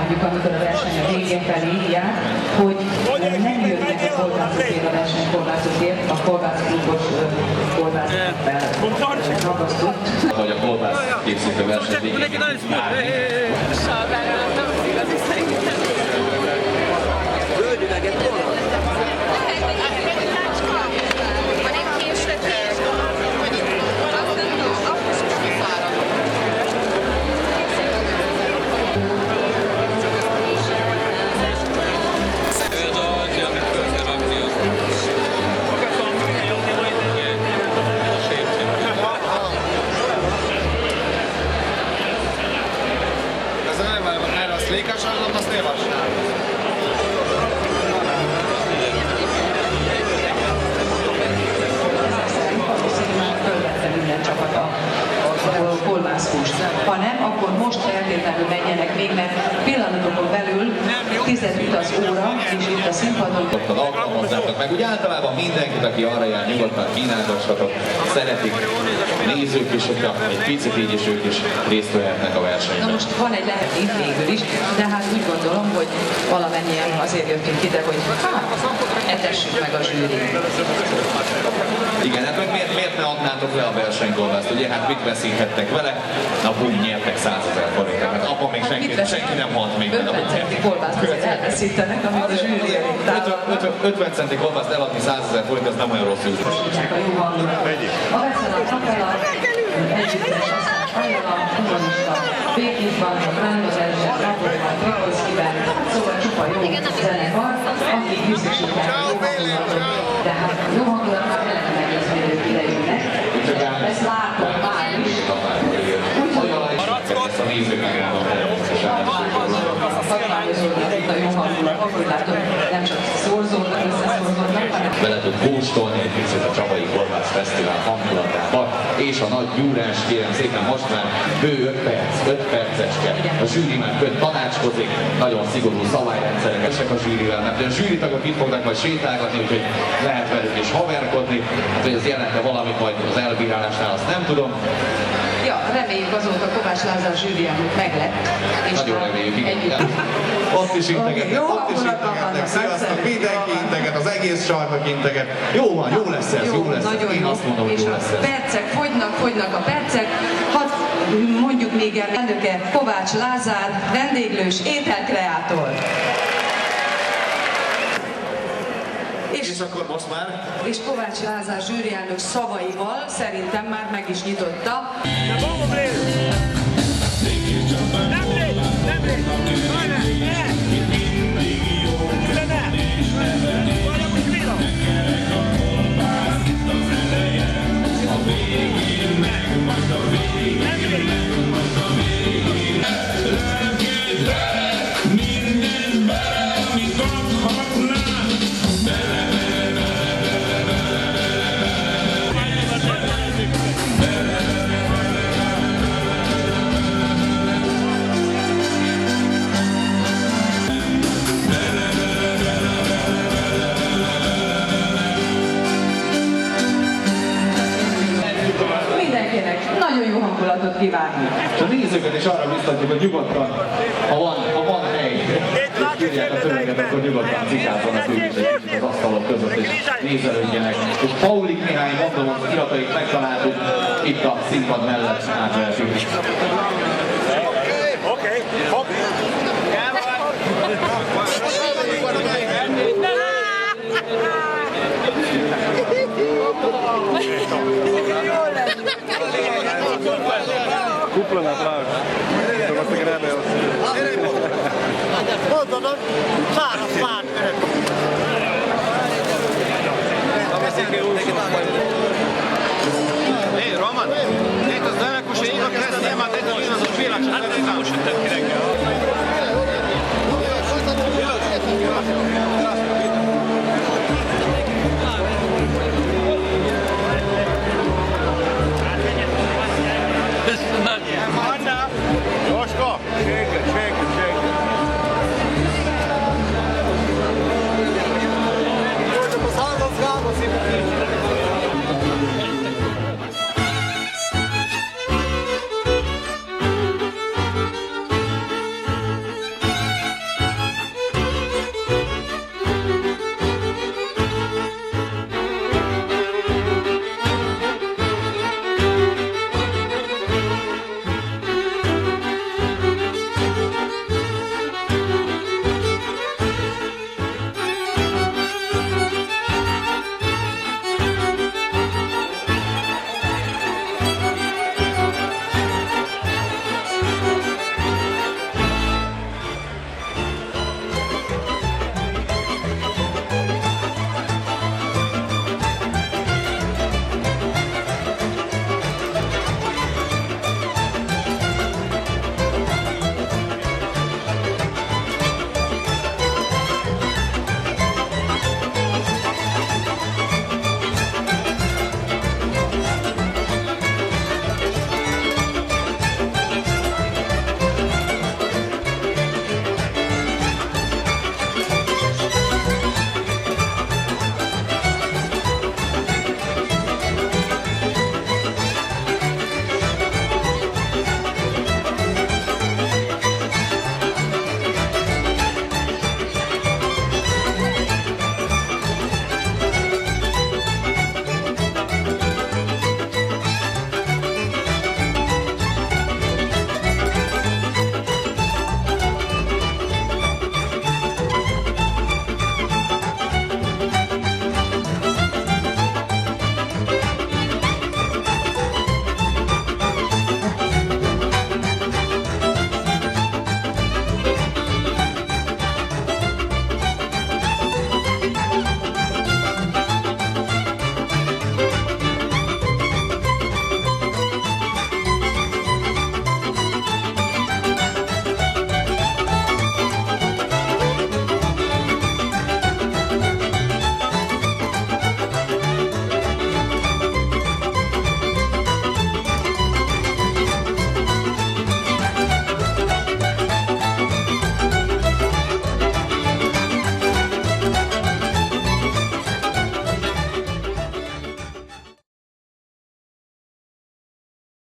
elmondjuk, amikor a verseny a végén felé jár, hogy nem jönnek a kolbászokért, a versenykolbászokért, a kolbászklubos kolbászokért ragasztott. Hogy a kolbász készítő verseny végén kolbászhúst. Ha nem, akkor most feltétlenül menjenek még, mert pillanatokon belül 10 utaz óra, és itt a színpadon... alkalmazzátok meg. Úgy általában mindenkit, aki arra jár, nyugodtan kínálgassatok, szeretik nézők is, hogyha egy picit így is ők is részt vehetnek a versenyben. Na most van egy lehetőség végül is, de hát úgy gondolom, hogy valamennyien azért jöttünk ide, hogy hát, etessük meg a zsűrit. Igen, hát miért ne adnátok le a versenykolbászt? Ugye hát mit veszíthettek vele? Na bum, nyertek 100 000 forintot. Hát abban még senki nem halt még. 50 centi kolbászt azért elveszítenek, amit a zsűri elég távolnak. 50 centi kolbászt eladni 100 000 forint, az nem olyan rossz üzlet. A jó hangulat. A Veszela Kapela, együttes, Ajala, Hugonista, Békésban, Rándos Erzsébet, Rabolban, Nikolszkiben, szóval csupa jó zenekar, akik biztosítják a jó hangulatot, de hát a jó hangulat már eleve megjössz, hogy ők idejönnek. Ezt látom már is. Úgyhogy ezt a nézők megállom hatványozódott a jó hangulat, ahogy látom, nem csak szorzódnak, összeszorzódnak, hanem bele tud kóstolni egy picit a Csabai Kolbász Fesztivál hangulatába, és a nagy gyúrás, kérem szépen, most már bő 5 perceske. A zsűri már tanácskozik, nagyon szigorú szabályrendszerek esek a zsűrivel, mert a zsűritagok itt fognak majd sétálgatni, úgyhogy lehet velük is haverkodni, hát hogy ez jelente valamit majd az elbírálásnál, azt nem tudom. ja, reméljük azóta Kovács Lázár zsűriának meglett. Nagyon reméljük, igen. Ott is integetnek, sziasztok, mindenki integet, az egész csarnok integet. Jó van, jó lesz ez, jó lesz ez. Én azt mondom, hogy jó lesz ez. Percek fogynak a percek. Hadd mondjuk még el elnöke Kovács Lázár, vendéglős ételkreátor. És akkor most már? És Kovács Lázár zsűrielnök szavaival szerintem már meg is nyitotta. Nagyon jó hangulatot kívánni. És a nézőket is arra biztatjuk, hogy nyugodtan, ha van hely, és írják a szöveget, akkor nyugodtan cikázzanak ők is az asztalok között, és nézelődjenek. És Paulik Mihály, mondom, az iratait megtaláltuk itt a színpad mellett átvehetünk. Oké. Kuplan applaus. Dat was de grenade. Mondod, száraz lát. Hé, Roman, itt az elekus ég,